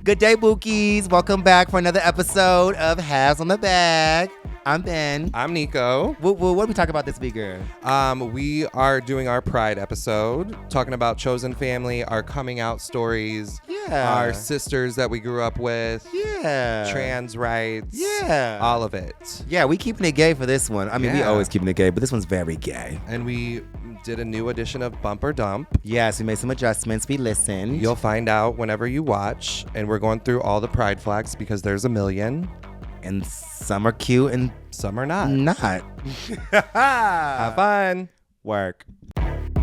Good day, Bookies. Welcome back for another episode of Halves on the Bag. I'm Ben. I'm Nico. What are we talking about this week, girl? We are doing our Pride episode, talking about chosen family, our coming out stories, our sisters that we grew up with, trans rights, all of it. Yeah, we keeping it gay for this one. I mean, we always keeping it gay, but this one's very gay. And we did a new edition of Bump or Dump. Yes, we made some adjustments. We listened. You'll find out whenever you watch, and we're going through all the Pride flags because there's a million. And some are cute and some are not. Have fun. Work. Halves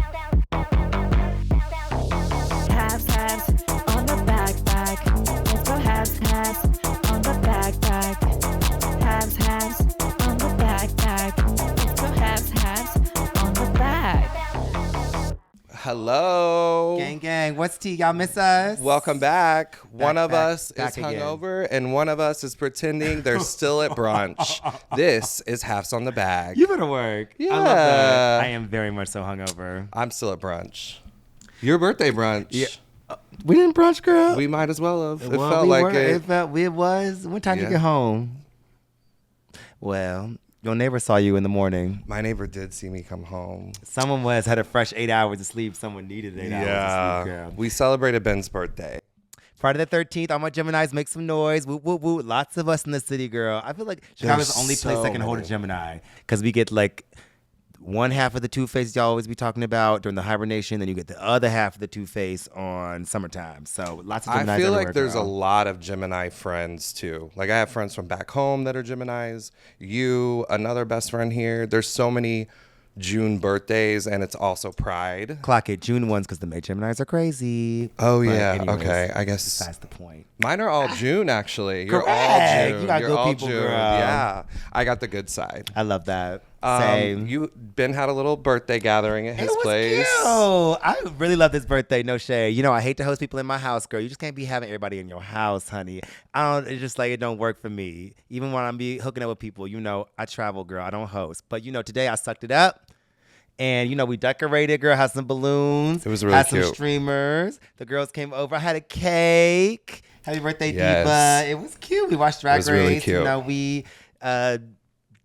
on the back. Let's go halves on the back. Halves on the back. Let's go halves on the back. Hello. Gang. What's tea? Y'all miss us? Welcome back. One of us back is again. hungover and one of us is pretending they're still at brunch. This is Halves on the Bag. You better work. Yeah. I love that. I am very much so hungover. I'm still at brunch. Your birthday brunch. Yeah. We didn't brunch, girl. We might as well have. It Well, felt we like were. it. It was. What time did you get home? Well, your neighbor saw you in the morning. My neighbor did see me come home. Someone had a fresh 8 hours of sleep. Someone needed 8 hours of sleep, girl. We celebrated Ben's birthday. Friday the 13th, all my Geminis make some noise. Woo, woo, woo. Lots of us in the city, girl. I feel like Chicago's the only place that can hold a Gemini. Because we get like one half of the two-face y'all always be talking about during the hibernation. Then you get the other half of the two-face on summertime. So lots of Geminis I feel like everywhere, there's girl. a lot of Gemini friends too. Like I have friends from back home that are Geminis. You, another best friend here. There's so many June birthdays, and it's also Pride. Clock it. June 1's because the May Geminis are crazy. Oh, But yeah. anyways, Okay. I guess that's the point. mine are all June, actually. You're all Correct. June. You got You're good all people, June. girl. Yeah. I got the good side. I love that. Same. Ben had a little birthday gathering at his It was place. cute. I really love this birthday. No shade. You know, I hate to host people in my house, girl. You just can't be having everybody in your house, honey. It's just like it don't work for me. Even when I'm hooking up with people, you know, I travel, girl. I don't host. But you know, today I sucked it up. And, you know, we decorated, girl, had some balloons. It was really had cute. some streamers. The girls came over. I had a cake. Happy birthday, Yes. Diva. It was cute. We watched Drag Race. really cute. You know, we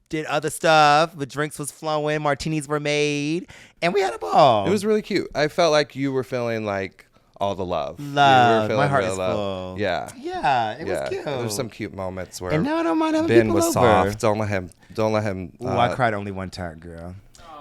did other stuff. The drinks was flowing. Martinis were made. And we had a ball. It was really cute. I felt like you were feeling like all the love. You were Love. feeling My heart real is love. full. Yeah. Yeah, it was cute. There's some cute moments where And now I don't mind having Ben people was over. soft. Don't let him. Ooh, I cried only one time, girl.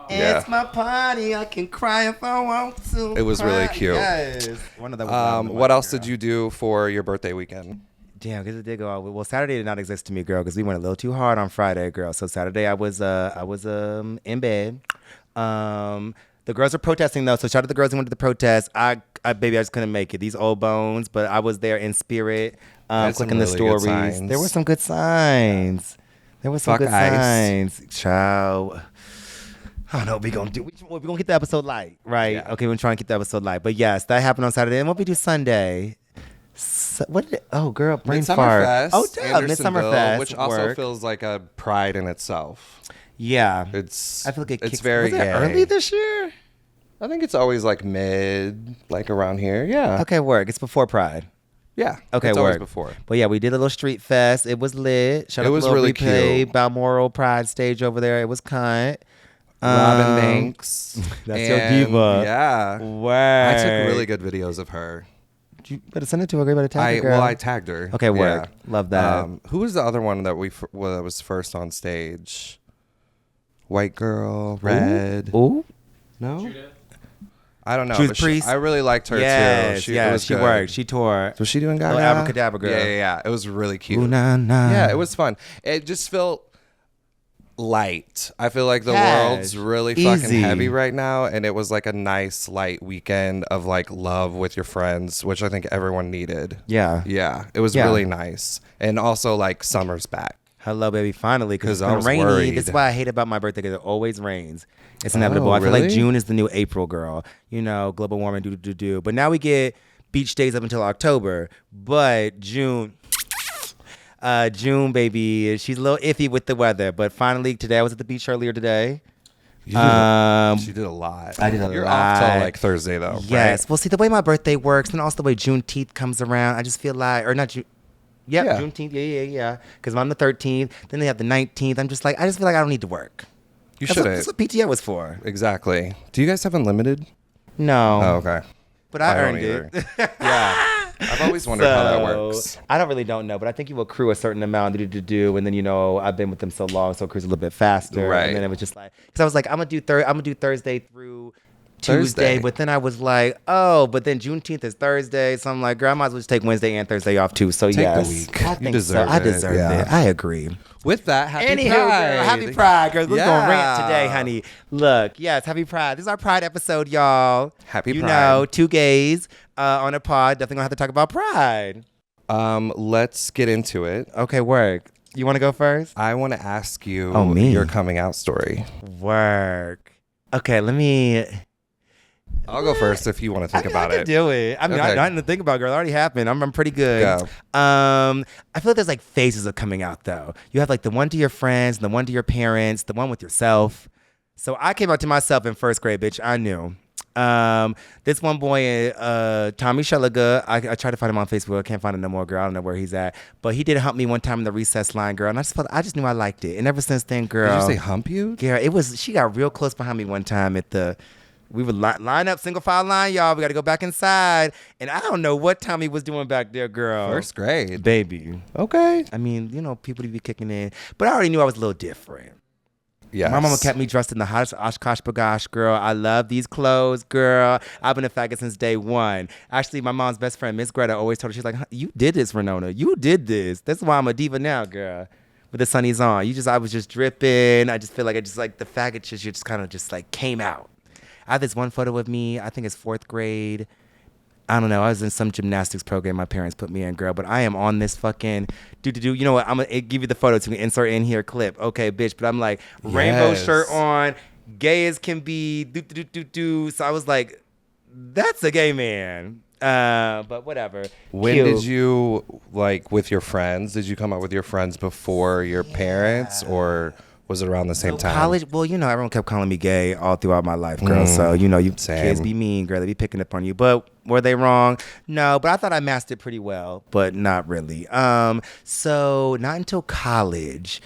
Yeah. It's my party. I can cry if I want to. It was really cry. cute. Yes. One of them. What else did you do for your birthday weekend? Damn, because it did go out. Well, Saturday did not exist to me, girl, because we went a little too hard on Friday, girl. So Saturday I was in bed. The girls were protesting though, so shout out to the girls who went to the protest. I just couldn't make it. These old bones, but I was there in spirit, clicking the really good stories. signs. There were some good signs. Fuck good ice. signs. Child. I don't know what we're going to do. We're going to get the episode light, right? Yeah. Okay, we're trying to get the episode light. But yes, that happened on Saturday. And what we do Sunday? Girl, brain Midsummer fart. Fest. Oh, duh, Midsummer Andersonville, Fest. which also work. feels like a pride in itself. Yeah. I feel like it's kicks, very was it gay. early this year? I think it's always like mid, like around here. Yeah. Okay, work. It's before Pride. Yeah. Okay, it's always work. before. But yeah, we did a little street fest. It was lit. Shout It out was to Little really Replay, cute. Balmoral Pride stage over there. It was cunt. Robin Banks. That's your diva. Yeah. Work. I took really good videos of her. You better send it to her. You better tag her, girl. I tagged her. Okay, work. Love that. Who was the other one that that was first on stage? White girl, red. Ooh. No? I don't know. Judas but Priest? I really liked her Yes, too. yes, it was she good. worked. She tore. Was she doing Gaga? Little Abracadabra girl. Yeah. It was really cute. Ooh, nah, nah. Yeah, it was fun. It just felt light. I feel like the Cash. world's really Easy. fucking heavy right now, and it was like a nice light weekend of like love with your friends, which I think everyone needed. Yeah. Yeah, it was Yeah. really nice. And also like summer's back. Hello, baby. Finally, because 'Cause it's I been was rainy. worried. That's why I hate about my birthday, because it always rains. It's inevitable. I feel like really? June is the new April, girl. You know, global warming, do. But now we get beach days up until October. But June, baby, she's a little iffy with the weather. But finally, today I was at the beach earlier today. She did a lot. I did a lot. You're off till like Thursday though. Yes. Right? Well, see, the way my birthday works, and also the way Juneteenth comes around, I just feel like, or not June. Yep, Yeah. Juneteenth. Yeah. Because I'm on the 13th. Then they have the 19th. I just feel like I don't need to work. You That's shouldn't. That's what PTO was for. Exactly. Do you guys have unlimited? No. Oh, okay. But I don't earned either. it. Yeah. I've always wondered how that works. I don't know, but I think you accrue a certain amount to do, and then I've been with them so long, so it accrues a little bit faster. Right. And then it was just like, because I was like, I'm gonna do Thursday through Tuesday, but then I was like, but then Juneteenth is Thursday, so I'm like, girl, I might as well just take Wednesday and Thursday off too. So Take yes, the week. I You think deserve so. I it. deserve Yeah. it. I agree. With that, happy Anywho, Pride. girl, happy Pride, girl. We're Yeah. gonna rant today, honey. Look, yes, happy Pride. This is our Pride episode, y'all. Happy Pride. You know, two gays on a pod. Definitely gonna have to talk about Pride. Let's get into it. Okay, work. You want to go first? I want to ask you me? your coming out story. Work. Okay, let me. I'll go first if you want to think about I it. can do it. I mean, Okay. nothing to think about, girl. It already happened. I'm pretty good. Go. I feel like there's like phases of coming out though. You have like the one to your friends, the one to your parents, the one with yourself. So I came out to myself in first grade, bitch. I knew. This one boy, Tommy Sheliga, I tried to find him on Facebook. I can't find him no more, girl. I don't know where he's at. But he did hump me one time in the recess line, girl. And I just knew I liked it. And ever since then, girl. Did you say hump you? Yeah, she got real close behind me one time we would line up, single file line, y'all. We got to go back inside. And I don't know what Tommy was doing back there, girl. First grade. Baby. Okay. I mean, people be kicking in. But I already knew I was a little different. Yes. My mama kept me dressed in the hottest Oshkosh Bagosh, girl. I love these clothes, girl. I've been a faggot since day one. Actually, my mom's best friend, Miss Greta, always told her, she's like, you did this, Renona. You did this. That's why I'm a diva now, girl. With the sunnies on. I was just dripping. I just feel like the faggot shit just kind of just like came out. I have this one photo of me. I think it's 4th grade. I don't know. I was in some gymnastics program my parents put me in, girl. But I am on this fucking do. You know what? I'm going to give you the photo to insert in here clip. Okay, bitch. But I'm like, rainbow shirt on, gay as can be, do. So I was like, that's a gay man. But whatever. When Cute. did you, like, with your friends, did you come out with your friends before your parents, or was it around the same time? College, well, everyone kept calling me gay all throughout my life, girl. So, you Same. kids be mean, girl. They be picking up on you. But were they wrong? No, but I thought I masked it pretty well, but not really. So not until college,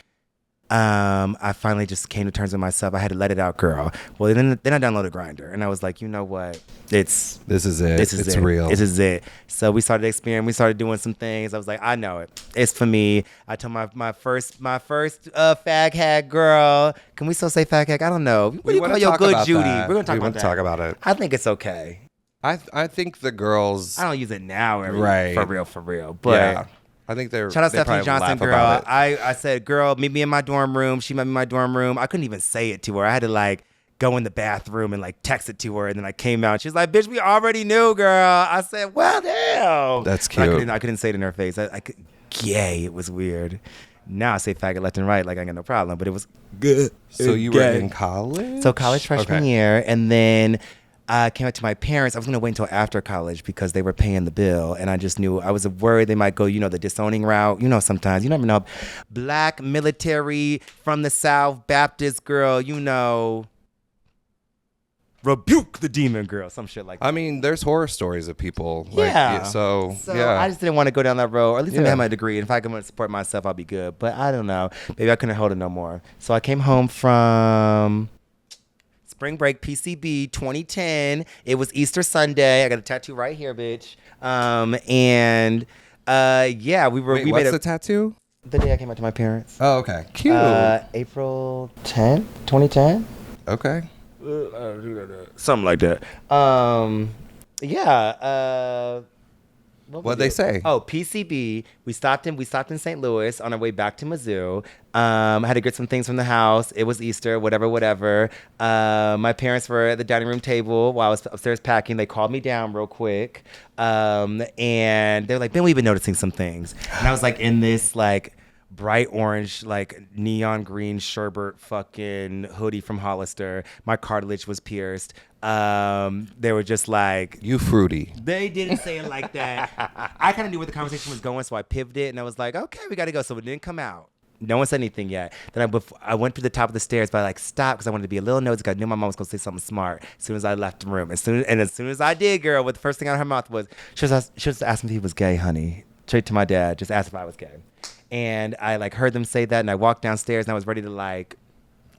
I finally just came to terms with myself. I had to let it out, girl. Well, then I downloaded Grindr, and I was like, you know what? This is it. It's real. This is it. So we started experimenting. We started doing some things. I was like, I know it. It's for me. I told my first fag hag girl. Can we still say fag hag? I don't know. What do you call your good Judy? We're gonna talk about that. talk about it. I think it's okay. I think the girls. I don't use it now, Right. For real. But Yeah. I think they're. shout out they Stephanie probably Johnson, laugh girl. about it. I said, girl, meet me in my dorm room. She met me in my dorm room. I couldn't even say it to her. I had to like go in the bathroom and like text it to her. And then I came out. She's like, bitch, we already knew, girl. I said, well, damn. That's But cute. I couldn't say it in her face. I could, gay. It was weird. Now I say faggot left and right like I got no problem. But it was good. So you were in college? So college freshman Okay. year. And then I came up to my parents. I was going to wait until after college because they were paying the bill. And I just knew, I was worried they might go, the disowning route. Sometimes, you never know. Black military from the South, Baptist girl, rebuke the demon girl, some shit like that. I mean, there's horror stories of people. Yeah. So I just didn't want to go down that road. Or at least I Yeah. have my degree. And if I can support myself, I'll be good. But I don't know. Maybe I couldn't hold it no more. So I came home from spring break PCB 2010. It was Easter Sunday. I got a tattoo right here, bitch. Yeah, we Wait, made what's the tattoo? the day I came out to my parents. Oh, okay. Cute. April 10th, 2010. Okay. Something like that. Yeah. What'd they say? Oh, PCB. We stopped in St. Louis on our way back to Mizzou. I had to get some things from the house. It was Easter, whatever. My parents were at the dining room table while I was upstairs packing. They called me down real quick. And they're like, Ben, we've been noticing some things. And I was like in this like bright orange, like neon green sherbet fucking hoodie from Hollister. My cartilage was pierced. They were just like, You fruity. they didn't say it like that. I kind of knew where the conversation was going, so I pivoted and I was like, okay, we got to go. So it didn't come out. No one said anything yet. Then I went to the top of the stairs, but I like stopped because I wanted to be a little nosy because I knew my mom was going to say something smart as soon as I left the room. As soon as I did, girl, what the first thing out of her mouth was, she was asking if he was gay, honey. Straight to my dad, just asked if I was gay. And I like heard them say that, and I walked downstairs, and I was ready to like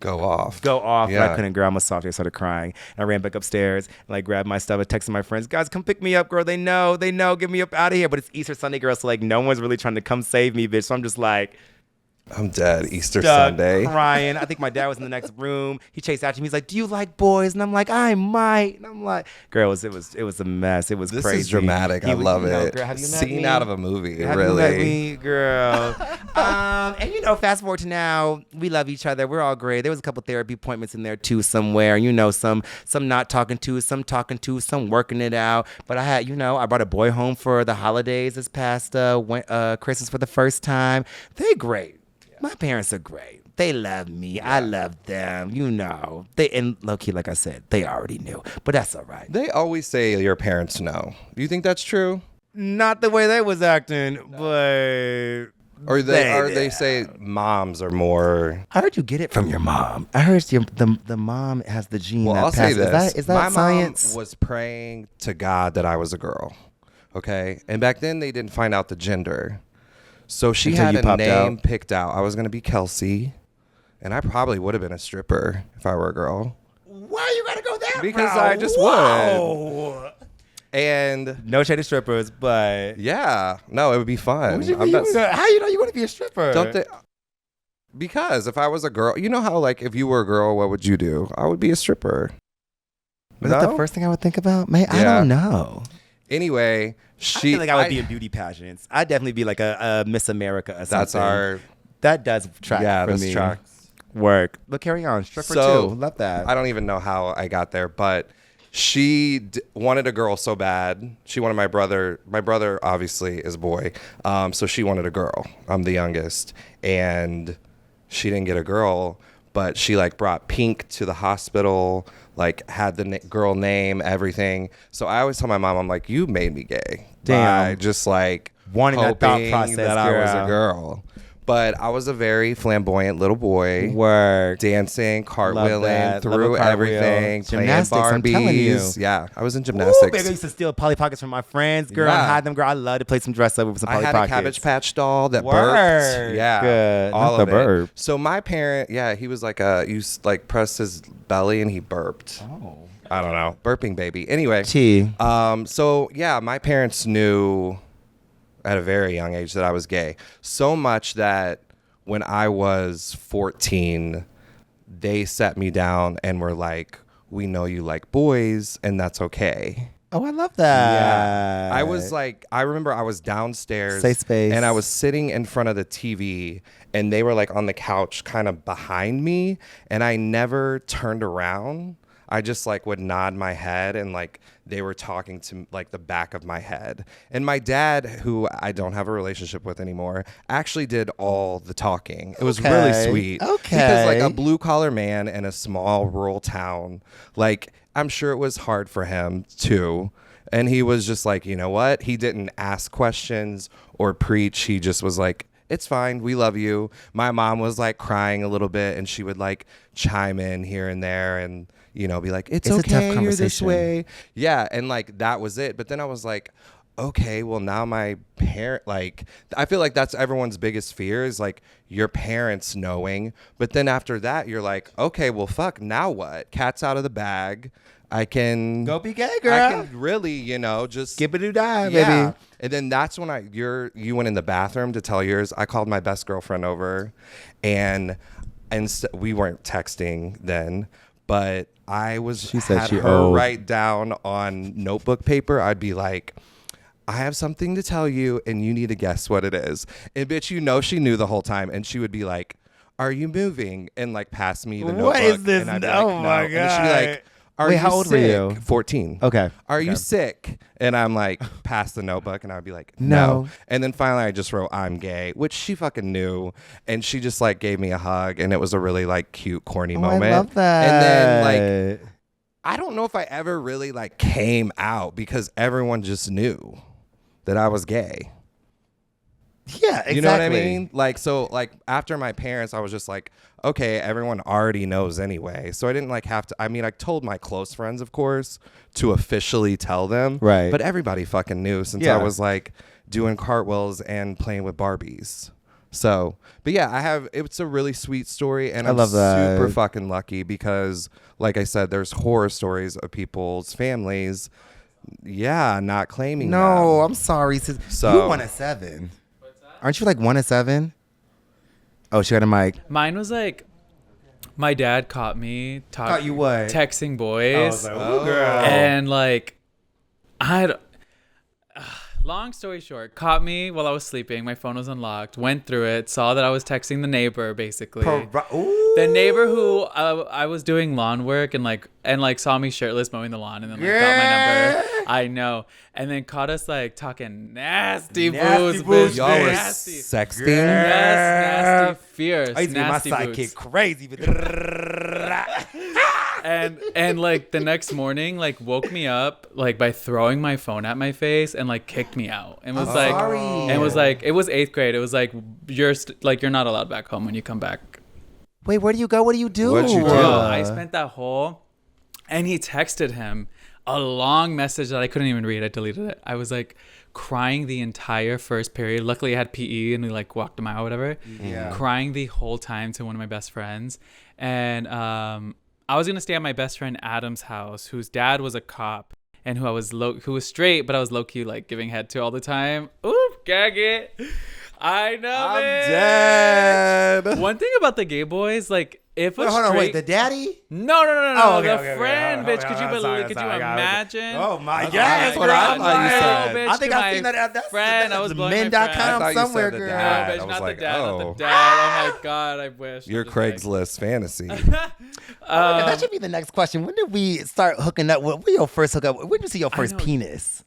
go off. Yeah. But I couldn't, girl. I'm a softie. I started crying. And I ran back upstairs and like grabbed my stuff. I texted my friends, guys, come pick me up, girl. They know, get me up out of here. But it's Easter Sunday, girl. So like no one's really trying to come save me, bitch. So I'm just like, I'm dead. Easter Sunday. Crying. I think my dad was in the next room. He chased after me. He's like, do you like boys? And I'm like, I might. And I'm like, girl, it was a mess. It was this crazy. This is dramatic. I love it. Girl, have you met Scene me? out of a movie, have really. You met me, girl. And fast forward to now, we love each other. We're all great. There was a couple therapy appointments in there too somewhere. Some not talking to, some talking to, some working it out. But I had, I brought a boy home for the holidays this past Christmas for the first time. They're great. My parents are great. They love me. Yeah. I love them. And low-key, like I said, they already knew. But that's all right. They always say your parents know. Do you think that's true? Not the way they was acting, but... Or they say moms are more... I heard you get it from your mom. I heard the mom has the gene that I'll passes. say this. Is that science? My mom was praying to God that I was a girl. Okay? And back then, they didn't find out the gender. So she had a name picked out. I was going to be Kelsey, and I probably would have been a stripper if I were a girl. Why you got to go there? Because I just would. And no shade to strippers, but yeah, no, it would be fun. How you want to be a stripper? Don't they? Because if I was a girl, you know how like if you were a girl, what would you do? I would be a stripper. Is that the first thing I would think about? Man, I don't know. Anyway, I feel like I would be in beauty pageants. I'd definitely be like a Miss America or something. That does track for me. Tracks. Work. But carry on. Stripper too. Love that. I don't even know how I got there, but she wanted a girl so bad. She wanted my brother. My brother obviously is a boy, so she wanted a girl. I'm the youngest, and she didn't get a girl, but she like brought Pink to the hospital. Like had the girl name, everything. So I always tell my mom, I'm like, you made me gay. Damn. By just like wanting that thought process that I was a girl. But I was a very flamboyant little boy. Work. Dancing, cartwheeling, through everything, playing gymnastics, Barbies. I'm telling you. Yeah, I was in gymnastics. Ooh, baby, I used to steal Polly Pockets from my friends, girl, and hide them, girl. I love to play some dress up with some Polly Pockets. I had a Cabbage Patch doll that burped. Yeah, good. All Not of it. So my parent, he was like pressed his belly and he burped. Oh. I don't know. Burping baby. Anyway. So yeah, my parents knew at a very young age that I was gay. So much that when I was 14, they set me down and were like, we know you like boys and that's okay. Oh, I love that. Yeah. I remember I was downstairs. Safe space. And I was sitting in front of the TV and they were like on the couch kind of behind me and I never turned around. I just like would nod my head and like they were talking to like the back of my head. And my dad, who I don't have a relationship with anymore, actually did all the talking. It was really sweet. Okay. Because like a blue collar man in a small rural town, like I'm sure it was hard for him too. And he was just like, you know what? He didn't ask questions or preach. He just was like, it's fine. We love you. My mom was like crying a little bit and she would like chime in here and there and be like, it's okay, a tough conversation. You're this way. Yeah, and like that was it. But then I was like, okay, well now my parent, like I feel like that's everyone's biggest fear is like your parents knowing. But then after that, you're like, okay, well fuck, now what? Cat's out of the bag. I can go be gay, girl. I can really, just skip it or die, yeah. baby. And then that's when you went in the bathroom to tell yours. I called my best girlfriend over, and we weren't texting then. But I was had her write down on notebook paper. I'd be like, I have something to tell you, and you need to guess what it is. And bitch, she knew the whole time, and she would be like, "Are you moving?" And like pass me the notebook. What is this? And I'd be oh like, no. my god! And she'd be like, Wait, how old were you? 14. Okay. Are you sick? And I'm like, pass the notebook. And I'd be like, no. And then finally I just wrote, I'm gay, which she fucking knew. And she just like gave me a hug. And it was a really like cute, corny moment. I love that. And then like, I don't know if I ever really like came out because everyone just knew that I was gay. Yeah, exactly. You know what I mean? Like, so like after my parents, I was just like, okay, everyone already knows anyway. So I didn't like have to, I mean, I told my close friends, of course, to officially tell them. Right. But everybody fucking knew since I was like doing cartwheels and playing with Barbies. So, but yeah, it's a really sweet story, and I'm love that. super fucking lucky because, like I said, there's horror stories of people's families, not claiming them. No, I'm sorry. Sis. So, you 1 of 7. Aren't you like 1 of 7? Oh, she got a mic. Mine was like, my dad caught me Caught you what? texting I boys, was like, ooh, girl. and like, long story short, caught me while I was sleeping. My phone was unlocked. Went through it. Saw that I was texting the neighbor, basically. The neighbor who I was doing lawn work and saw me shirtless mowing the lawn and then got my number. I know. And then caught us like talking nasty booze. Y'all were Nasty. sexting? Yes, nasty, fierce. I used to be my nasty sidekick boots. crazy. But and like the next morning, like woke me up like by throwing my phone at my face and like kicked me out and was sorry. and was like, it was 8th grade. It was like you're not allowed back home when you come back. Wait, where do you go? What do you do? What'd you do? I spent that whole, and he texted him a long message that I couldn't even read. I deleted it. I was like crying the entire first period. Luckily I had PE and we like walked a mile or whatever. Yeah. Crying the whole time to one of my best friends. And I was gonna stay at my best friend Adam's house, whose dad was a cop and who was straight, but I was low key like giving head to all the time. Ooh, gag it. I know. I'm dead. One thing about the gay boys, like if a Hold on, straight, wait, the daddy? no, Oh, okay, the okay, friend, okay. bitch. Could you imagine? Oh my God, That's what I thought you said. Bitch, I think to I've my seen that. That's friend. I was blowing my men.com friend. I thought you somewhere, said the girl. dad. No, I bitch, was not like, the dad, not oh. the dad. Oh my God, I wish. Your I'm just like- Craigslist fantasy. That should be the next question. When did we start hooking up? When your first hookup? When did you see your first know. penis?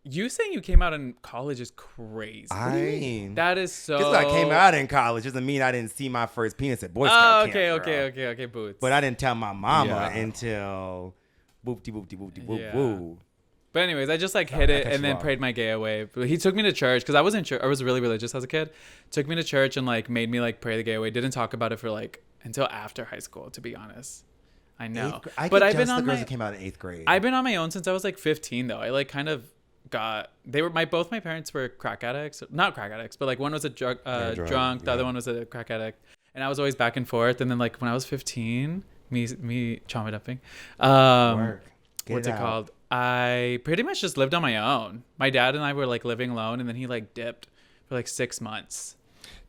You saying you came out in college is crazy. What do you mean? That is so. Just because I came out in college doesn't mean I didn't see my first penis at Boy Oh, Scout okay, camp, girl. okay, boots. But I didn't tell my mama Yeah. until whoop-de-whoop-de-whoop-de-whoop. Yeah. Woo. But anyways, I just like hit it cut and you then off. prayed my gay away. But he took me to church because I was in church. I was really religious as a kid. Took me to church and like made me like pray the gay away. Didn't talk about it for like until after high school, to be honest. I know. But I've been on the girls that came out in 8th grade. I've been on my own since I was like 15 though. I like kind of both my parents were crack addicts. Not crack addicts, but like one was a drunk, the other one was a crack addict. And I was always back and forth. And then like when I was 15, me trauma dumping. What's it called? I pretty much just lived on my own. My dad and I were like living alone, and then he like dipped for like 6 months.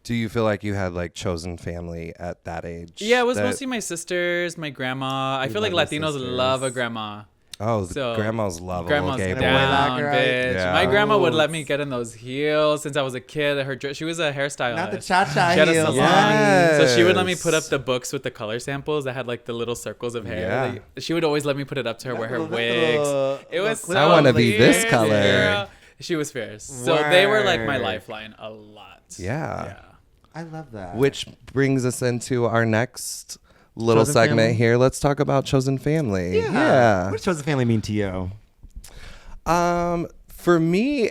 Do you feel like you had like chosen family at that age? Yeah, it was mostly my sisters, my grandma. I feel like love the Latinos sisters. love a grandma. Oh, So, grandmas love Grandma's a little gay down, boy. bitch. Yeah. My grandma would let me get in those heels since I was a kid. She was a hairstylist. Not the cha-cha She had a heels. salon. So she would let me Yes. put up the books with the color samples that had like the little circles of hair. Yeah. Like, she would always let me put it up to her, wear her wigs. It was so I wanna be this fierce, color. girl. She was fierce. So they were like my Word. lifeline a lot. Yeah. I love that. Which brings us into our next little Chosen segment family? here. Let's talk about chosen family. Yeah. What does chosen family mean to you? For me,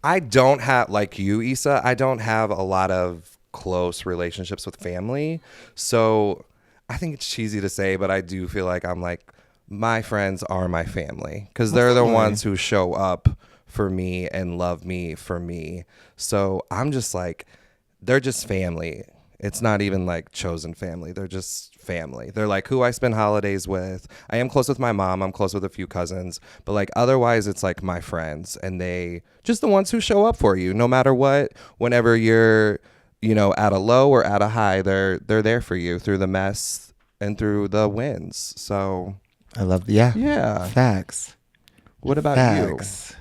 I don't have, like you, Issa, I don't have a lot of close relationships with family. So I think it's cheesy to say, but I do feel like I'm like, my friends are my family because they're the ones who show up for me and love me for me. So I'm just like, they're just family. It's not even like chosen family. They're just family. They're like who I spend holidays with. I am close with my mom. I'm close with a few cousins. But like otherwise, it's like my friends. And they just the ones who show up for you no matter what. Whenever you're, at a low or at a high, they're there for you through the mess and through the wins. So I love, yeah. Facts. What about Facts.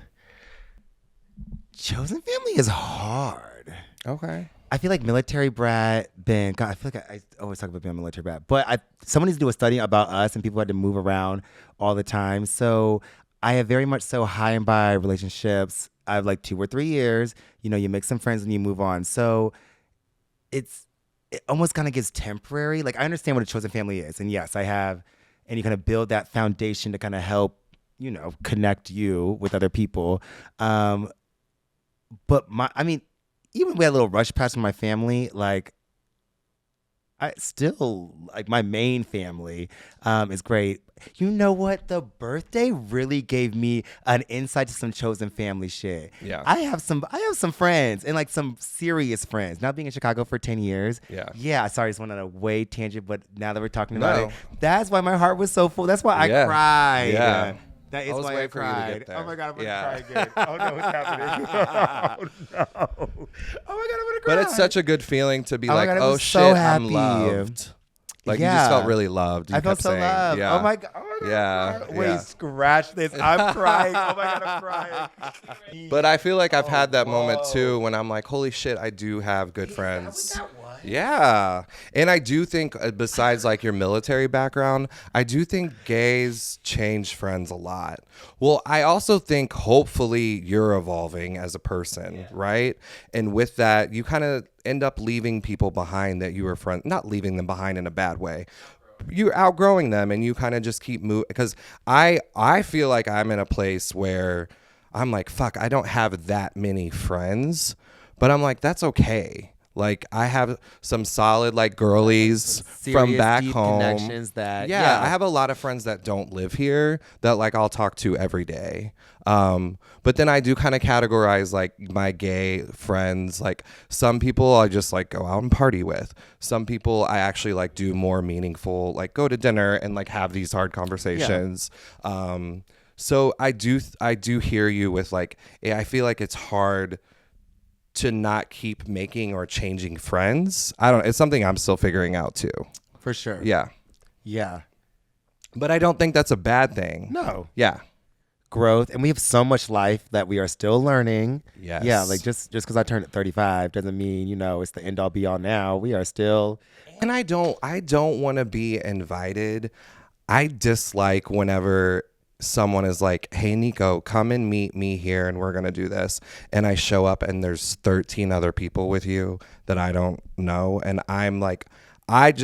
Chosen family is hard. you? Okay. I feel like military brat, God, I feel like I always talk about being a military brat, but someone needs to do a study about us and people had to move around all the time. So I have very much so high and by relationships. I have like 2 or 3 years, you make some friends and you move on. So it almost kind of gets temporary. Like I understand what a chosen family is. And yes, I have, and you kind of build that foundation to kind of help, connect you with other people. but even we had a little rush past with my family, like I still like my main family is great. You know what? The birthday really gave me an insight to some chosen family shit. Yeah. I have some friends and like some serious friends. Now being in Chicago for 10 years. Yeah. Yeah. Sorry, I just went on a way tangent, but now that we're talking about it, that's why my heart was so full. That's why I cried. Yeah. That is I was why I waiting for you to cried. get there. Oh my God, I'm gonna Yeah. cry again. Oh no, what's happening? Oh no. Oh my God, I'm gonna cry. But it's such a good feeling to be Oh my like, God, I oh was shit, so I'm happy. loved. Like you Yeah. just felt really loved. You I felt kept so saying. loved. Yeah. Oh my God. Yeah. Wait, Yeah. scratch this. I'm crying. Oh my God, I'm crying. But I feel like I've had that moment too when I'm like, holy shit, I do have good friends. That was? Yeah. And I do think, besides like your military background, I do think gays change friends a lot. Well, I also think hopefully you're evolving as a person, right? And with that, you kind of end up leaving people behind that you were friends, not leaving them behind in a bad way. You're outgrowing them and you kind of just keep moving. Because I feel like I'm in a place where I'm like, fuck, I don't have that many friends. But I'm like, that's okay. Like I have some solid like girlies from back deep home. Connections that I have a lot of friends that don't live here that like I'll talk to every day. But then I do kind of categorize like my gay friends. Like some people I just like go out and party with. Some people I actually like do more meaningful, like go to dinner and like have these hard conversations. So I do hear you with like, I feel like it's hard to not keep making or changing friends. It's something I'm still figuring out too. For sure. Yeah. Yeah. But I don't think that's a bad thing. No. Yeah. Growth. And we have so much life that we are still learning. Yes. Yeah. Like just because I turned 35 doesn't mean, it's the end all be all now. We are still. And I don't want to be invited. I dislike whenever someone is like, hey Nico, come and meet me here and we're gonna do this, and I show up and there's 13 other people with you that I don't know, and I'm like,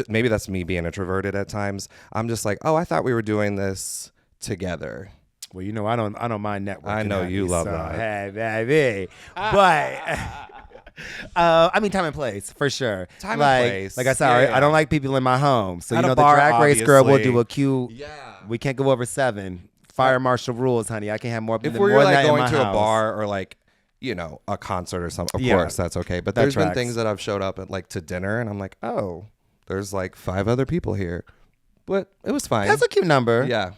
maybe that's me being introverted at times. I'm just like, oh, I thought we were doing this together. Well, I don't mind networking. I know honey, you love so, that. Hey, baby. But time and place for sure. Time and place. Like I said, Yeah. I don't like people in my home. So At a the bar, drag race girl will obviously. do a cute. Yeah. We can't go over 7. Fire marshal rules, honey. I can't have more. If more we're than like that in going my to a house. bar or like, a concert or something, of Yeah. course that's okay. But That there's been tracks. things that I've showed up at like to dinner and I'm like, oh, there's like 5 other people here, but it was fine. That's a cute number. Yeah.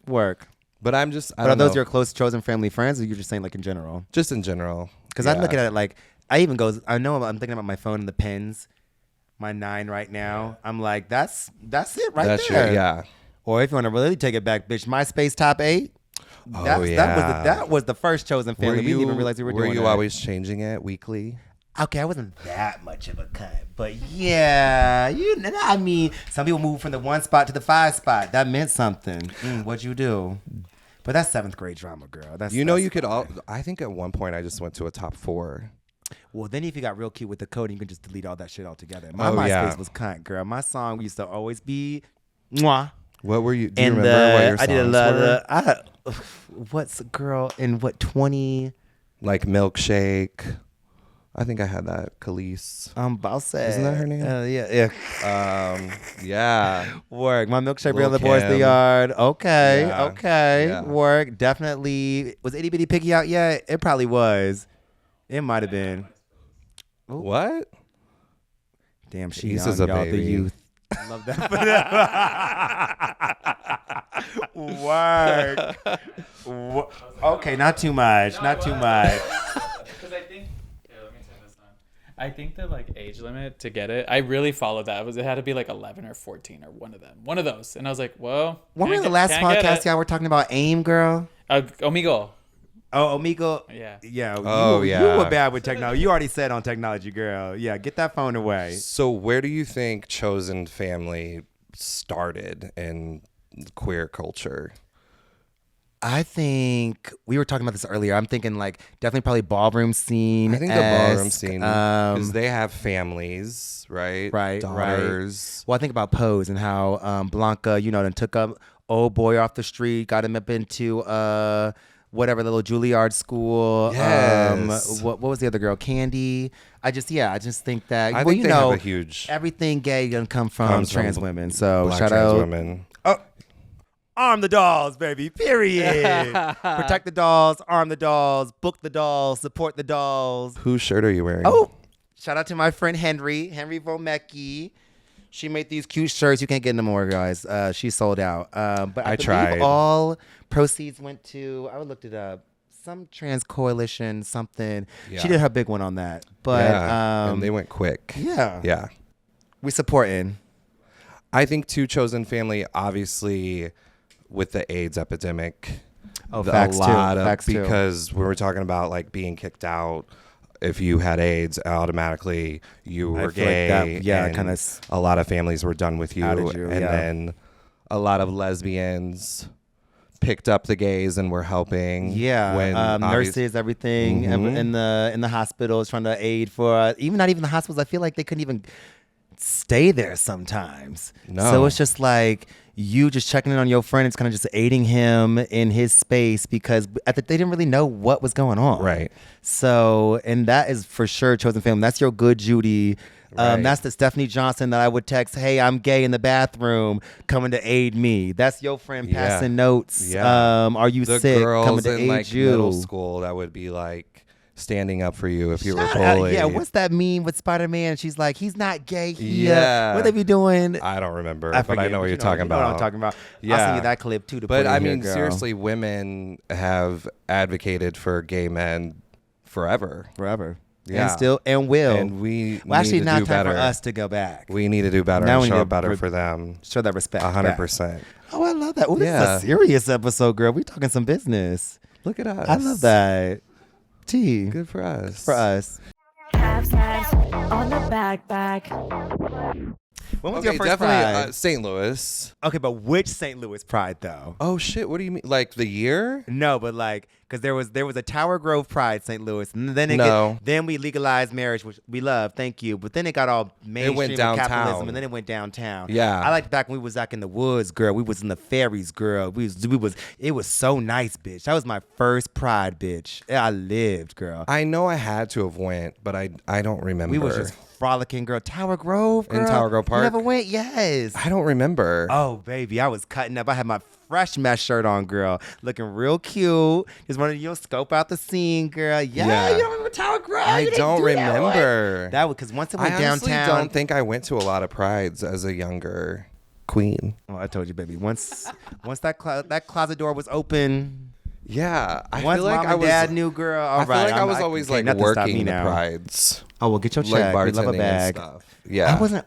Work. But I'm just, But are those your close chosen family friends, or you're just saying like in general? just in general? Because I'm looking at it like I know I'm thinking about my phone and the pins, my 9 right now. I'm like, that's it right That's there. yeah. Or if you want to really take it back, bitch, MySpace top 8. That was the first chosen family. We didn't even realize we were doing you that. always changing it weekly? Okay, I wasn't that much of a cunt, but yeah, some people move from the 1 spot to the 5 spot. That meant something. What'd you do? But that's 7th grade drama, girl. That's you could all. I think at one point I just went to a top 4. Well, then if you got real cute with the code, you can just delete all that shit altogether. My Oh, MySpace yeah. was cunt, girl. My song used to always be mwah. What were you? Do you And remember what your songs I did a lot were? of what's girl in what 20? Like Milkshake. I think I had that. Khalees. I'll say. Isn't that her name? Yeah. Yeah. Work. My milkshake Lil' real the boys the Kim. yard. Okay. Yeah. Okay. Yeah. Work. Definitely. Was Itty Bitty Piggy out yet? It probably was. It might have been. What? Damn, she He's young, is a y'all, the baby. youth. Love that. Work. Okay, not too much. Not too much. Because I think. Here, let me turn this on. I think the like age limit to get it, I really followed that. It had to be like 11 or 14 or one of them. One of those. And I was like, well. When we were the last podcast, y'all were talking about AIM, girl. Omigo. Oh, Omigo. Yeah. Yeah. Oh, you yeah. were bad with technology. You already said on technology, girl. Yeah, get that phone away. So where do you think chosen family started in queer culture? I think we were talking about this earlier. I'm thinking like definitely probably ballroom scene. I think the ballroom scene, because they have families, right? Right, Daughters. Well, I think about Pose and how Blanca, then took up old boy off the street, got him up into whatever, the little Juilliard school. Yes. What was the other girl? Candy. I just think that I think they have a huge everything gay gonna come from trans women. So Black shout trans out. women. Oh, arm the dolls, baby. Period. Protect the dolls. Arm the dolls. Book the dolls. Support the dolls. Whose shirt are you wearing? Oh, shout out to my friend Henry Vomecki. She made these cute shirts. You can't get no more, guys. She sold out. But I tried. believe all proceeds went to, I looked it up, some trans coalition, something. Yeah. She did her big one on that. But and they went quick. Yeah. Yeah. We supporting. I think too, Chosen Family, obviously, with the AIDS epidemic. Facts too. Because we were talking about like being kicked out. If you had AIDS, automatically you were gay. Kind of. A lot of families were done with you, and yeah. then a lot of lesbians picked up the gays and were helping. Yeah, when nurses, everything in the hospitals trying to aid for not even the hospitals. I feel like they couldn't even stay there sometimes. No. So it's just like you just checking in on your friend. It's kind of just aiding him in his space because they didn't really know what was going on. Right. So, and that is for sure Chosen Family. That's your good Judy. Right. That's the Stephanie Johnson that I would text, hey, I'm gay in the bathroom, coming to aid me. That's your friend passing notes. Yeah. Are you the sick? girls Coming to in aid like you. middle school that would be like standing up for you if you were bullied. Yeah, what's that meme with Spider-Man? She's like, he's not gay here. Yeah. What they be doing? I don't remember, I but I know what you're talking about. You know what I'm talking about. Yeah. I'll send you that clip too. But I mean, girl. seriously, women have advocated for gay men forever. Yeah. And still and will. And we actually need to now do time better. for us to go back. We need to do better Now and we show need up better to for them. Show that respect. 100%. Oh, I love that. Oh, this is a serious episode, girl. We talking some business. Look at us. I love that. T. Good for us. For us. Halves on the back. When was Okay, your first definitely Pride? St. Louis. Okay, but which St. Louis Pride though? Oh shit! What do you mean? Like the year? No, but like, because there was a Tower Grove Pride, St. Louis, and then then we legalized marriage, which we love, thank you. But then it got all mainstream went with downtown. capitalism, and then it went downtown. Yeah, I liked back when we was back in the woods, girl. We was in the ferries, girl. It was so nice, bitch. That was my first Pride, bitch. I lived, girl. I know I had to have went, but I don't remember. We was just frolicking, girl. Tower Grove, girl. In Tower Grove Park. You never went? Yes. I don't remember. Oh, baby, I was cutting up. I had my fresh mesh shirt on, girl, looking real cute. Just wanted to scope out the scene, girl. Yeah. You don't remember Tower Grove? I don't remember. That was because once it went I honestly downtown. don't think I went to a lot of prides as a younger queen. Oh, I told you, baby. Once that closet door was open. Yeah, I once feel like mom I and was. dad knew, girl. All I feel right, like I was always like working the prides. Oh, well, get your check. Like We love a bartending bag. and stuff. Yeah, I wasn't.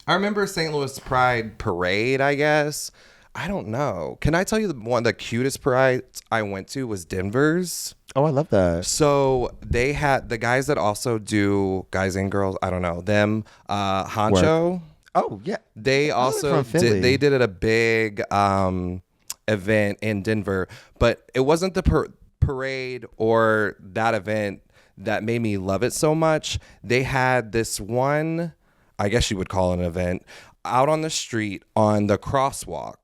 I remember St. Louis Pride parade. I guess I don't know. Can I tell you one of the cutest prides I went to was Denver's. Oh, I love that. So they had the guys that also do guys and girls. I don't know them. Honcho. Work. Oh yeah. They also did. They did it a big event in Denver, but it wasn't the parade or that event that made me love it so much. They had this one, I guess you would call it an event, out on the street on the crosswalk.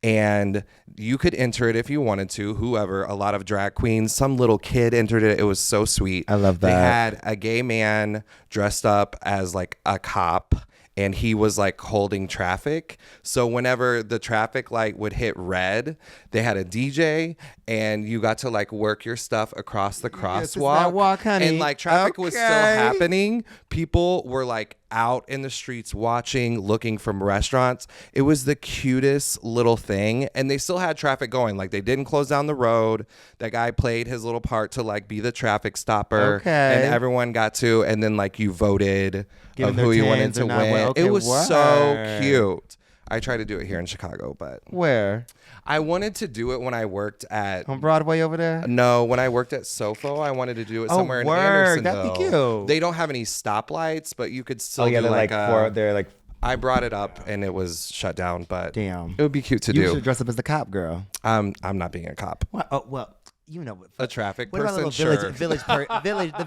And you could enter it if you wanted to, whoever, a lot of drag queens, some little kid entered it. It was so sweet. I love that. They had a gay man dressed up as like a cop, and he was like holding traffic. So whenever the traffic light would hit red, they had a DJ, and you got to like work your stuff across the crosswalk. Walk, honey. And like traffic was still happening. People were like out in the streets watching, looking from restaurants. It was the cutest little thing. And they still had traffic going. Like they didn't close down the road. That guy played his little part to like be the traffic stopper. Okay. And everyone got to, and then like you voted of who you wanted to win. Okay, it was so cute. I tried to do it here in Chicago, but where? I wanted to do it when I worked at On Broadway over there? No, when I worked at Sofo, I wanted to do it somewhere in Andersonville. That'd be cute. They don't have any stoplights, but you could still they're do they're like I brought it up and it was shut down, but damn. It would be cute to You do. should dress up as the cop, girl. I'm not being a cop. Well, you know what? A traffic What person, about sure. the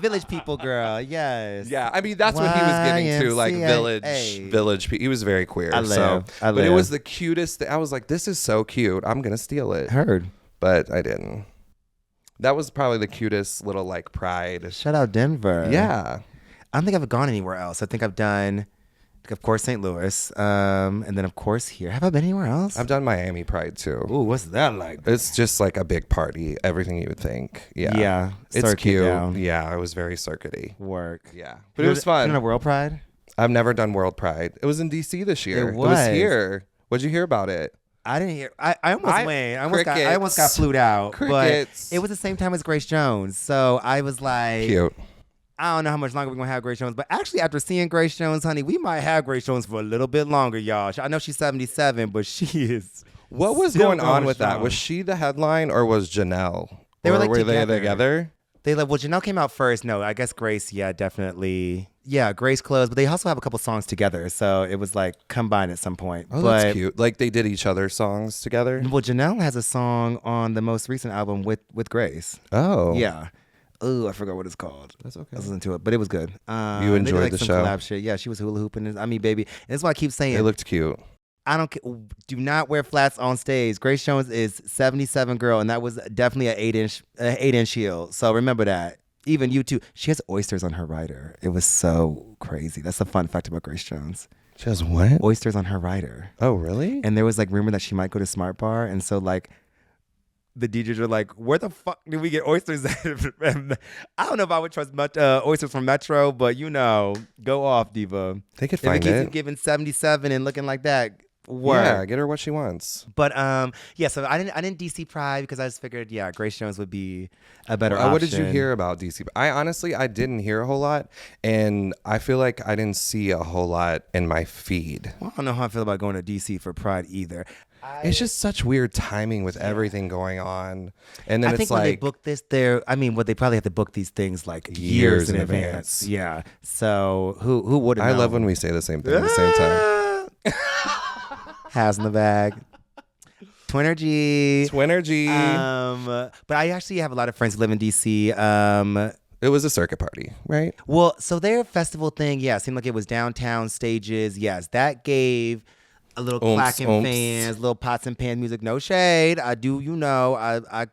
village people, girl? Yes. Yeah, I mean that's what he was getting to, like YMCA. village. He was very queer. I but it live. was the cutest thing. I was like, this is so cute. I'm gonna steal it. Heard. But I didn't. That was probably the cutest little like pride. Shout out Denver. Yeah. I don't think I've gone anywhere else. I think I've done, of course, St. Louis, and then of course here. Have I been anywhere else? I've done Miami Pride too. Ooh, what's that like? It's just like a big party. Everything you would think. Yeah. Yeah. It's circuit cute. down. Yeah. It was very circuity. Work. Yeah. But it was fun. You know World Pride? I've never done World Pride. It was in DC this year. It was was here. What'd you hear about it? I didn't hear. I almost went. I almost got flued out. Crickets. But it was the same time as Grace Jones, so I was like, Cute. I don't know how much longer we're gonna have Grace Jones, but actually, after seeing Grace Jones, honey, we might have Grace Jones for a little bit longer, y'all. I know she's 77, but she is. What was still going on with strong. that? Was she the headline or was Janelle? They were Or like were together. they together? Well, Janelle came out first. No, I guess Grace, yeah, definitely. Yeah, Grace closed, but they also have a couple songs together, so it was like combined at some point. Oh, but, that's cute. Like they did each other's songs together. Well, Janelle has a song on the most recent album with Grace. Oh, Yeah. Oh, I forgot what it's called. that's okay. I listened to it, but it was good. You they did, enjoyed like, the some show? collab shit. Yeah, she was hula hooping. I mean, baby, and that's why I keep saying It looked cute. I don't. Do not wear flats on stage. Grace Jones is 77 girl, and that was definitely an 8-inch heel. So remember that. Even you too. She has oysters on her rider. It was so crazy. That's a fun fact about Grace Jones. She has what? Oysters on her rider. Oh, really? And there was like rumor that she might go to Smart Bar, and so like the DJs are like, "Where the fuck did we get oysters at?" I don't know if I would trust oysters from Metro, but go off, diva. They could If it find keeps it. you giving 77 and looking like that, work. Yeah, get her what she wants. But yeah. So I didn't DC Pride because I just figured, yeah, Grace Jones would be a better option. What did you hear about DC? I didn't hear a whole lot, and I feel like I didn't see a whole lot in my feed. Well, I don't know how I feel about going to DC for Pride either. It's just such weird timing with everything going on, and then I it's think like when they book this, they probably have to book these things like Years years in in advance. advance. Yeah. So who would? I love when we say the same thing at the same time. Has in the bag. Twinergy. Twinergy. But I actually have a lot of friends who live in DC. It was a circuit party, right? Well, so their festival thing, yeah, seemed like it was downtown stages. Yes, that gave a little clacking fans, little pots and pan music. No shade. I do, I get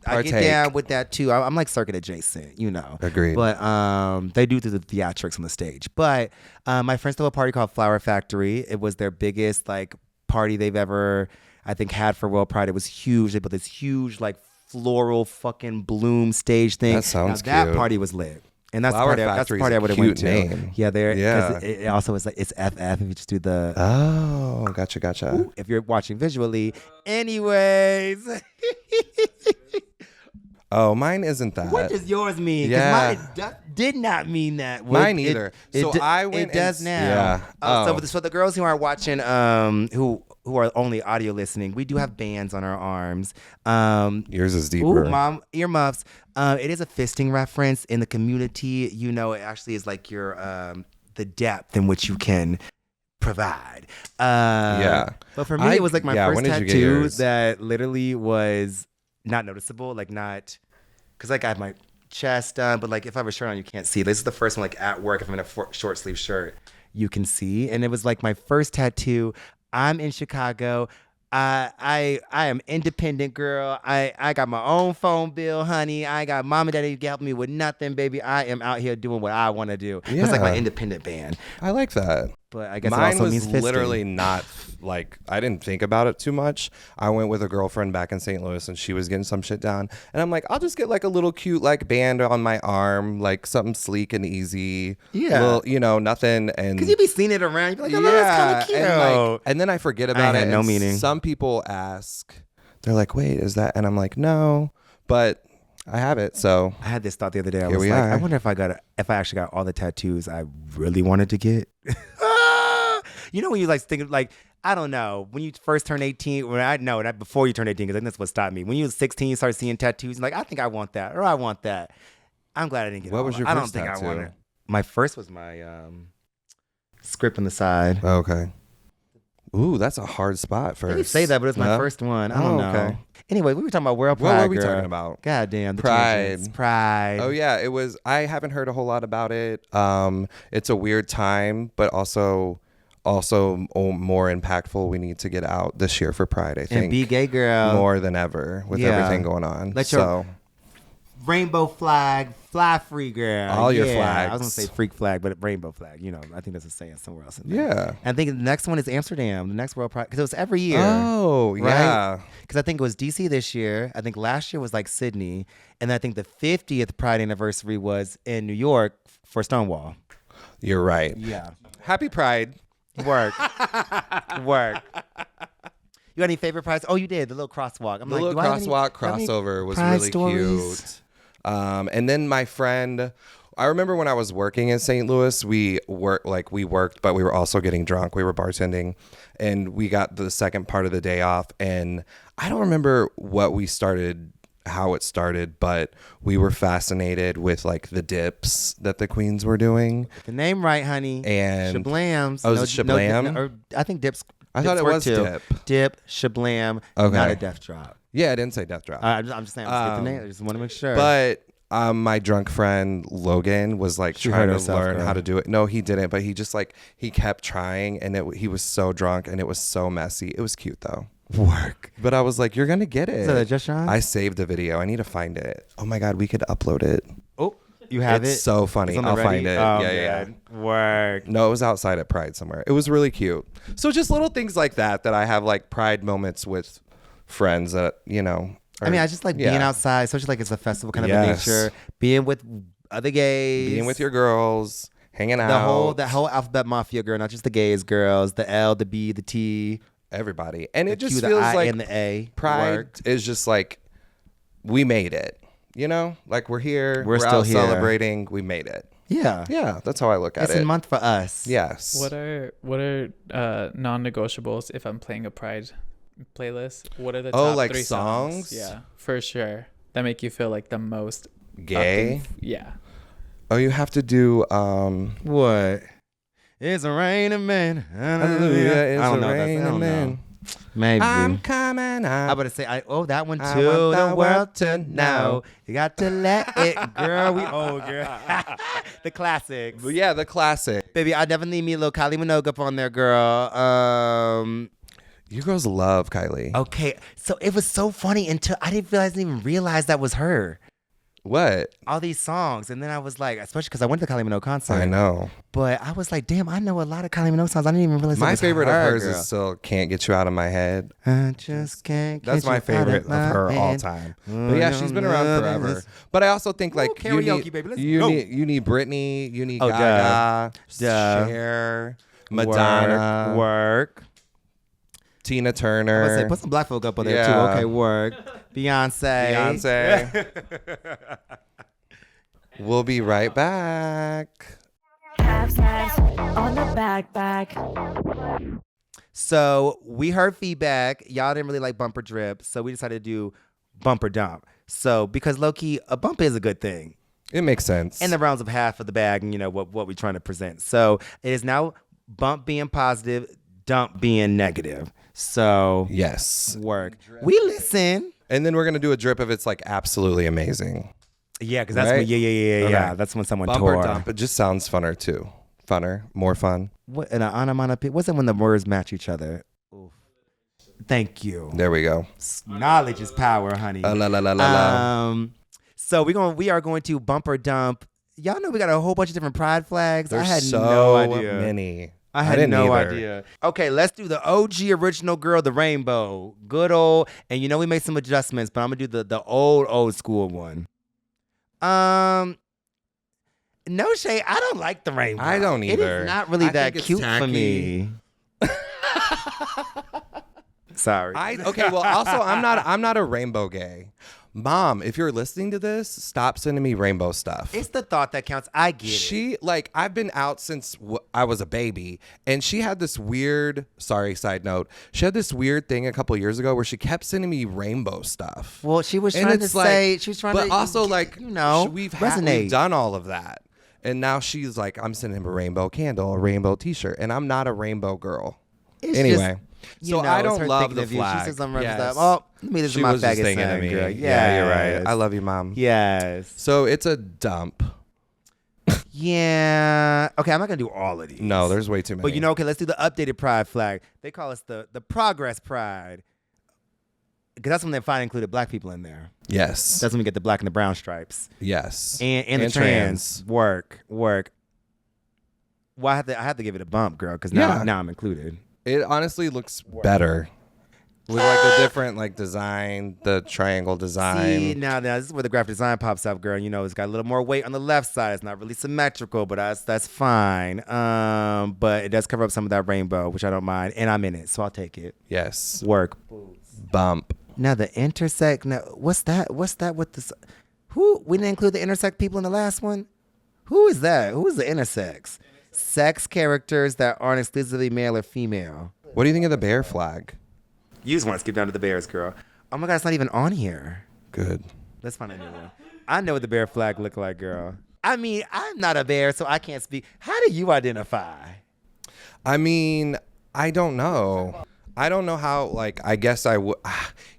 Partake. down with that too. I'm like circuit adjacent, Agreed. But they do the theatrics on the stage. But my friends threw a party called Flower Factory. It was their biggest like party they've ever, I think, had for World Pride. It was huge. They built this huge like floral fucking bloom stage thing. That sounds now, that cute. party was lit. And that's the Flower party. That's the Factory's party I a would have went cute to. name. Yeah, there. Yeah. It also is like it's FF. If you just do the. Oh, gotcha. If you're watching visually, anyways. Oh, mine isn't that. What does yours mean? 'Cause Yeah. mine did not mean that. Mine either. I went. It does and, now. Yeah. So the girls who aren't watching, who are only audio listening, we do have bands on our arms. Yours is deeper. Ooh, mom, earmuffs. It is a fisting reference in the community. It actually is like your the depth in which you can provide. Yeah. But for me, it was like my first when did you get tattoo yours? that literally was not noticeable, like not, because like I have my chest done, but like if I have a shirt on, you can't see. This is the first one, like at work, if I'm in a short sleeve shirt, you can see. And it was like my first tattoo. I'm in Chicago. I am independent, girl. I got my own phone bill, honey. I got mom and daddy helping me with nothing, baby. I am out here doing what I want to do. Yeah. It's like my independent band. I like that. But I guess mine it also was means fisting. literally not like, I didn't think about it too much. I went with a girlfriend back in St. Louis and she was getting some shit down. And I'm like, I'll just get like a little cute like band on my arm, like something sleek and easy. Yeah. Little, nothing. And because you be seeing it around. You be like, oh, that's kind of cute. And then I forget about I it. had no and meaning. Some people ask, they're like, wait, is that? And I'm like, no, but I have it. So I had this thought the other day. I Here was we like, are. I wonder if I actually got all the tattoos I really wanted to get. When you like think like, I don't know, when you first turn 18, before you turn 18, because I think that's what stopped me. When you was 16, you start seeing tattoos, and like, I think I want that, or I want that. I'm glad I didn't get What all was of your it. I don't first think tattoo? I want it. My first was my script on the side. okay. Ooh, that's a hard spot first. I didn't say that, but it was my No? first one. I don't know. Okay. Anyway, we were talking about World Pride. What were we girl. talking about? God damn. The Pride. tangents. Pride. Oh yeah, it was. I haven't heard a whole lot about it. It's a weird time, but also more impactful. We need to get out this year for Pride. I think And be gay, girl. more than ever with Yeah. everything going on. rainbow flag, fly free, girl. All your I flags. was gonna say freak flag, but rainbow flag. You know, I think that's a saying somewhere else. Yeah. And I think the next one is Amsterdam, the next World Pride, because it was every year. Oh, right? yeah. Because I think it was DC this year. I think last year was like Sydney, and I think the 50th Pride anniversary was in New York for Stonewall. You're right. Yeah. Happy Pride. Work. Work. You got any favorite prides? Oh, you did. The little crosswalk. The little crosswalk crossover was really cute. And then my friend, I remember when I was working in St. Louis, we worked, but we were also getting drunk. We were bartending, and we got the second part of the day off. And I don't remember how it started, but we were fascinated with like the dips that the queens were doing. The name right, honey. And Shablams. Oh, is it Shablam? Or I think dips. I thought it was too. dip. Dip, Shablam, Okay. not a death drop. Yeah, I didn't say death drop. I'm just saying, let's get the name. I just want to make sure. But my drunk friend Logan was like She trying hurt to herself, learn girl. how to do it. No, he didn't. But he just like he kept trying, and he was so drunk, and it was so messy. It was cute though. Work. But I was like, you're gonna get it. Is that a Just Shine? I saved the video. I need to find it. Oh my god, we could upload it. Oh, you have It's it? so funny. It's on the I'll ready? find it. Oh, Yeah. good. Work. No, it was outside at Pride somewhere. It was really cute. So just little things like that I have like Pride moments with friends that I mean, I just like being outside, especially like it's a festival kind of a nature. Being with other gays. being with your girls, hanging out. The whole alphabet mafia, girl, not just the gays, girls, the L, the B, the T, Everybody. And it the just Q, feels the I, like and the A. Pride Work. is just like we made it. Like we're here. We're still out here. celebrating. We made it. Yeah. Yeah, that's how I look at It's it. a month for us. Yes. What are non-negotiables if I'm playing a Pride playlist? What are the top like 3 songs? Yeah, for sure. That make you feel like the most Gay? Yeah. Oh, you have to do What? It's a raining man. Hallelujah, it's I don't a know. raining man. Maybe. I'm coming out. I about to say, that one too. I want The the world to know. You got to let it, girl. We old, girl. The classics. But yeah, the classic. Baby, I definitely need a little Kylie Minogue up on there, girl. You girls love Kylie. Okay, so it was so funny until I didn't even realize that was her. What? All these songs, and then I was like, especially because I went to the Kylie Minogue concert. I know. But I was like, damn, I know a lot of Kylie Minogue songs. I didn't even realize My it was favorite her, of hers girl. is still "Can't Get You Out of My Head." I just can't. That's get my you favorite out of her all head. time. But yeah, she's been around forever. But I also think like you karaoke, need, baby, let's you go. need Britney, you need Oh, Gaga, duh. Cher, Madonna, Work. Tina I Turner. was say, put some black folk up on there Yeah. too. Okay, work. Beyonce. We'll be right back. Tabs on the back. So we heard feedback. Y'all didn't really like bumper drip, so we decided to do bumper dump. So because low key, a bump is a good thing It makes sense. in the rounds of half of the bag, and what we're trying to present. So it is now bump being positive, dump being negative. So yes. work. We listen. And then we're gonna do a drip if it's like absolutely amazing. Yeah, because that's Right? when yeah. Okay. That's when someone Bumper tore. dump. It just sounds funner too. Funner, more fun. What an onomatopoeia. What's it when the words match each other? Oof. Thank you. There we go. Knowledge is power, honey. La la la la la. So we are going to bumper dump. Y'all know we got a whole bunch of different pride flags. There's I had so no idea. many. I had didn't no either. idea. Okay, let's do the OG original girl, the rainbow. Good old, and we made some adjustments, but I'm gonna do the old school one. No shade, I don't like the rainbow. I don't It either. is not really I that think it's cute for tacky. me. Sorry. Okay, well also I'm not a rainbow gay. Mom, if you're listening to this, stop sending me rainbow stuff. It's the thought that counts. I get it. She I've been out since I was a baby, and she had this weird. Sorry, side note. She had this weird thing a couple years ago where she kept sending me rainbow stuff. Well, she was And trying to it's like- say she was trying but to, also like we've resonate. done all of that, and now she's like, I'm sending him a rainbow candle, a rainbow T-shirt, and I'm not a rainbow girl. It's Anyway. just, So I don't love the She flag. says something Yes. Oh, me, this She is my was just faggot thinking son, of me. girl. Yeah, you're right. Yes. I love you, Mom. Yes. So it's a dump. Yeah. Okay, I'm not gonna do all of these. No, there's way too many. But okay, let's do the updated pride flag. They call us the progress pride. Because that's when they finally included black people in there. Yes. That's when we get the black and the brown stripes. Yes. And the trans. Work. Well, I have to give it a bump, girl, because now I'm included. It honestly looks better. With like the different like design, the triangle design. See, now this is where the graphic design pops up, girl. You know, it's got a little more weight on the left side. It's not really symmetrical, but that's fine. But it does cover up some of that rainbow, which I don't mind, and I'm in it, so I'll take it. Yes. Work. Bump. Now the intersect. Now what's that? What's that with this? Who we didn't include the intersect people in the last one? Who is that? Who is the intersex? Sex characters that aren't exclusively male or female. What do you think of the bear flag? You just want to skip down to the bears, girl. Oh my God, it's not even on here. Good. Let's find a new one. I know what the bear flag look like, girl. I mean, I'm not a bear, so I can't speak. How do you identify? I mean, I don't know. I don't know how, like, I guess I would.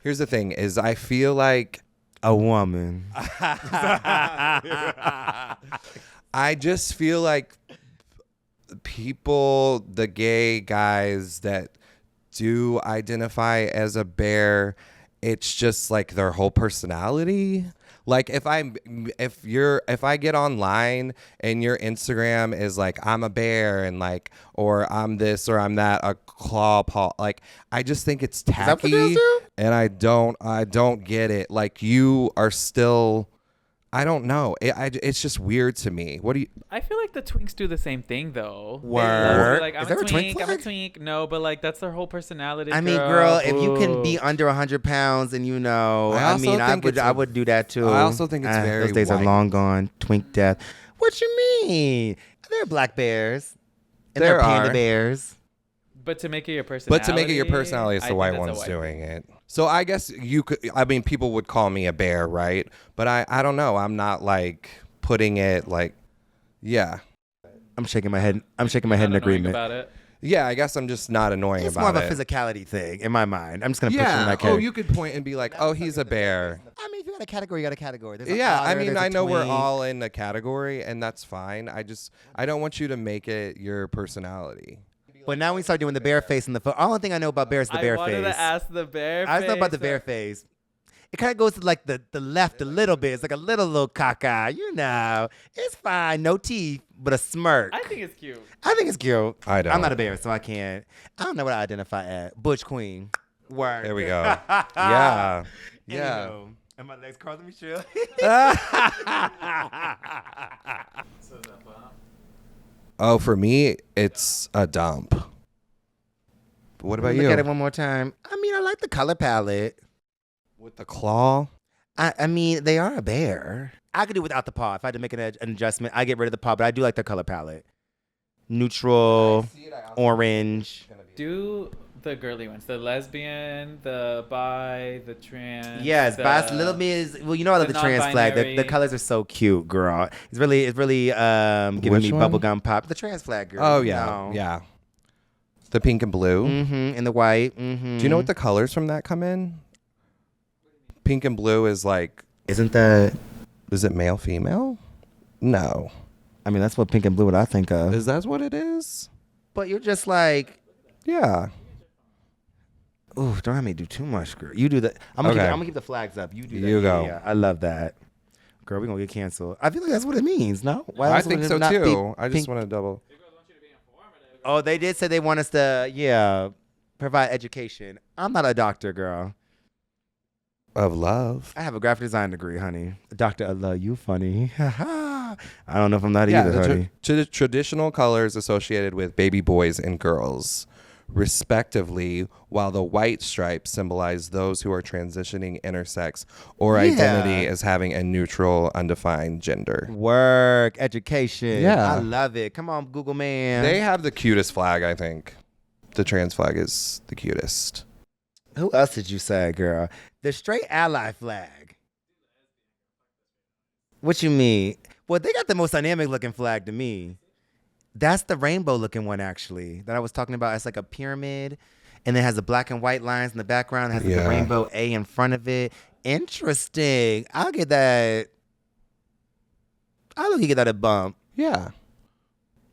Here's the thing is I feel like a woman. I just feel like people, the gay guys that do identify as a bear, it's just like their whole personality. Like if I get online and your Instagram is like I'm a bear and like or I'm this or I'm that, a claw paw, like I just think it's tacky and I don't get it. Like you are still, I don't know. It's just weird to me. What do you? I feel like the twinks do the same thing though. Word. Like I'm a twink. No, but like that's their whole personality. I mean, girl, if you can be under 100 pounds and you know, I would do that too. I also think it's very. Those days are long gone. Twink death. What you mean? They're black bears. And they're panda bears. But to make it your personality. It's the white ones doing it. So I guess you could. I mean, people would call me a bear, right? But I don't know. I'm not like putting it like, yeah. I'm shaking my head. In agreement about it. Yeah, I guess I'm just not annoying about it. It's more of a physicality thing in my mind. I'm just gonna put you in that category. Oh, you could point and be like, oh, he's a bear. I mean, if you got a category, you got a category. I mean, I know we're all in a category, and that's fine. I don't want you to make it your personality. But now we start doing the bear face in the foot. Only thing I know about bear is the bear face. I wanted to ask the bear face. I just know about the bear face. It kind of goes to like the left a little bit. It's like a little caca. You know, it's fine. No teeth, but a smirk. I think it's cute. I don't. I'm not a bear, so I can't. I don't know what I identify as. Butch queen. Word. There we go. Yeah. Anywho, and my legs crossing me, Michelle. Oh, for me, it's a dump. But what about you? Look at it one more time. I mean, I like the color palette. With the claw? I mean, they are a bear. I could do without the paw. If I had to make an adjustment, I get rid of the paw, but I do like the color palette. Neutral, orange. Do the girly ones. The lesbian, the bi, the trans. Yes, bi's a little bit is, well, you know I love the trans flag. The colors are so cute, girl. It's really giving me bubblegum pop. The trans flag, girl. Oh, yeah. Yeah. The pink and blue. Mm-hmm. And the white. Mm-hmm. Do you know what the colors from that come in? Pink and blue is like... Is it male, female? No. I mean, that's what pink and blue what I think of. Is that what it is? But you're just like... Yeah. Ooh, don't have me do too much, girl. You do that. I'm gonna keep the flags up. You do that. You go. Yeah, I love that. Girl, we're gonna get canceled. I feel like that's what it means, no? Why I think so too. I just want to double. Oh, they did say they want us to, provide education. I'm not a doctor, girl. Of love. I have a graphic design degree, honey. Doctor of love, you funny. I don't know if I'm not either, honey. To the traditional colors associated with baby boys and girls, respectively, while the white stripes symbolize those who are transitioning intersex or identity as having a neutral, undefined gender. Work, education. Yeah. I love it. Come on, Google man. They have the cutest flag, I think. The trans flag is the cutest. Who else did you say, girl? The straight ally flag. What you mean? Well, they got the most dynamic looking flag to me. That's the rainbow looking one, actually, that I was talking about. It's like a pyramid, and it has the black and white lines in the background. It has the rainbow A in front of it. Interesting. I'll give that a bump. Yeah.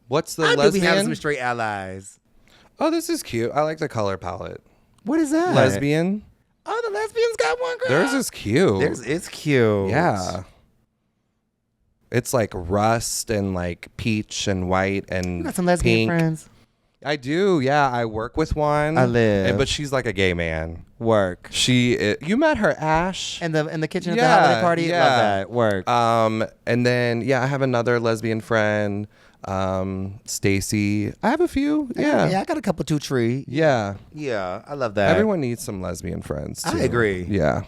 What's the I lesbian? do be having some straight allies. Oh, this is cute. I like the color palette. What is that? Lesbian. Oh, the lesbians got one, girl. Theirs is cute. It's cute. Yeah. It's like rust and like peach and white and You got some lesbian pink. friends? I do. Yeah, I work with one. But she's like a gay man. Work. You met her, Ash. In the kitchen at the holiday party? Yeah. Love that. Work. And then I have another lesbian friend, Stacy. I have a few. Yeah. Yeah, I got a couple 2 tree. Yeah. Yeah, I love that. Everyone needs some lesbian friends too. I agree. Yeah.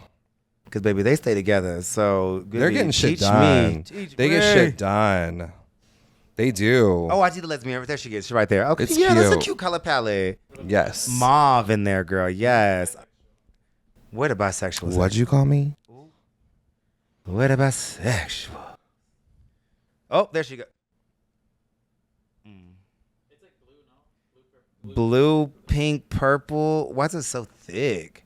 Because, baby, they stay together. So They're getting shit teach done. Teach They me. get shit done. They do. Oh, I see the lesbian. There she is. She's right there. Okay. It's That's a cute. cute color palette. Yes. Mauve in there, girl. Yes. What a bisexual. What'd you call me? What a bisexual. Oh, there she go. It's like blue, no? Blue, pink, purple. Why is it so thick?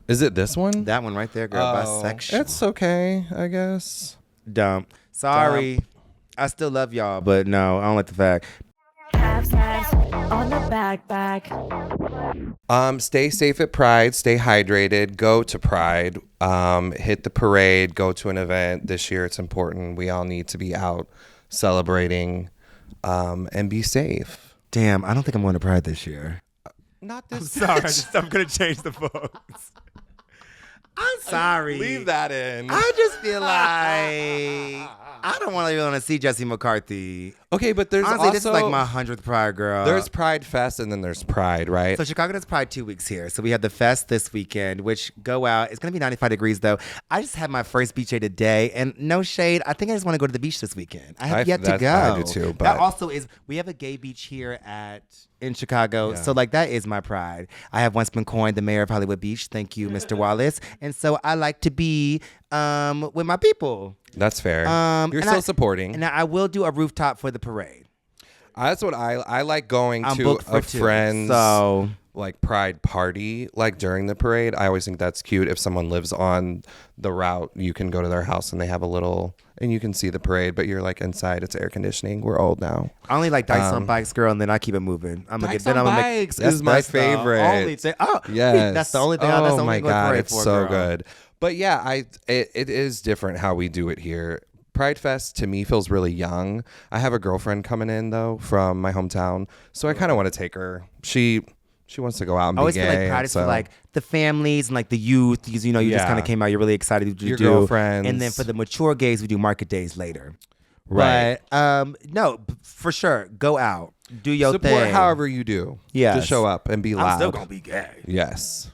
Is it this one? That one right there, girl. Bisexual. It's okay, I guess. Dumb. Sorry. I still love y'all, but no, I don't like the fact. Halves on the backpack. Stay safe at Pride. Stay hydrated. Go to Pride. Hit the parade. Go to an event. This year it's important. We all need to be out celebrating and be safe. Damn, I don't think I'm going to Pride this year. Not this. Sorry, I'm going to change the votes. I'm sorry. Leave that in. I just feel like I don't want to see Jesse McCarthy. Okay, but there's Honestly, also this is like my 100th Pride, girl. there's Pride Fest and then there's Pride, right? So Chicago does Pride 2 weeks here. So we have the fest this weekend, which go out. It's going to be 95 degrees, though. I just had my first beach day today, and no shade. I think I just want to go to the beach this weekend. I have yet to go. I do too. But that also is, we have a gay beach here in Chicago. So like that is my pride. I have once been coined the mayor of Hollywood Beach. Thank you, Mr. Wallace. And so I like to be with my people. that's fair. You're and still supporting. And I will do a rooftop for the parade. That's what I like going I'm to booked for a two, friend's so like pride party like during the parade. I always think that's cute. If someone lives on the route, you can go to their house and they have a little and you can see the parade, but you're like inside, it's air conditioning. We're old now. I only like Dykes on bikes, girl, and then I keep it moving. Dykes on bikes is my favorite. Only thing. Oh, Yes. that's the only thing. That's the Oh only my thing I go god, parade it's for, so girl. good. But yeah, it is different how we do it here. Pride Fest to me feels really young. I have a girlfriend coming in though from my hometown, so I kind of want to take her. She wants to go out and I always be feel gay. like Pride is so. for like the families and like the youth, because you know you just Yeah. kind of came out, you're really excited to Your do. girlfriends. And then for the mature gays, we do market days later. Right. But no, for sure, go out, do your Support thing. however you do. Yes. To show up and be loud. I'm still gonna be gay. Yes.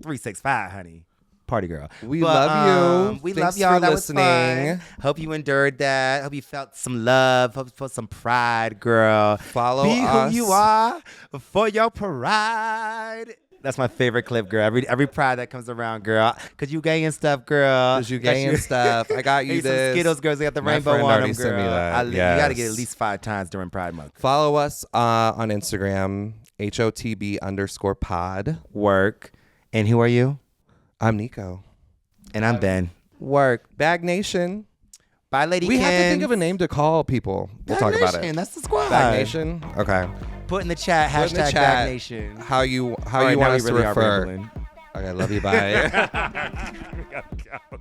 365, honey. Party girl. We love you. We Thanks love y'all. for That listening. was fun. Hope you endured that. Hope you felt some love. Hope you felt some pride, girl. Follow Be us. who you are for your pride. That's my favorite clip, girl. Every pride that comes around, girl. Cause you gay and stuff, girl. Cause you gay and stuff. I got you Ate this. some Skittles, girls. They got the My rainbow friend on already them, sent girl. me that. You gotta get Yes. at least 5 times during Pride Month. Follow us on Instagram, HOTB_pod. Work. And who are you? I'm Nico. And I'm Ben. Work. Bag Nation. Bye, lady. We have to think of a name to call people. We'll talk about it. That's the squad. Bag Nation. Okay. Put in the chat, Put in the hashtag chat Bag Nation. How you All right, want now us we to really are refer. rambling. Okay, love you. Bye.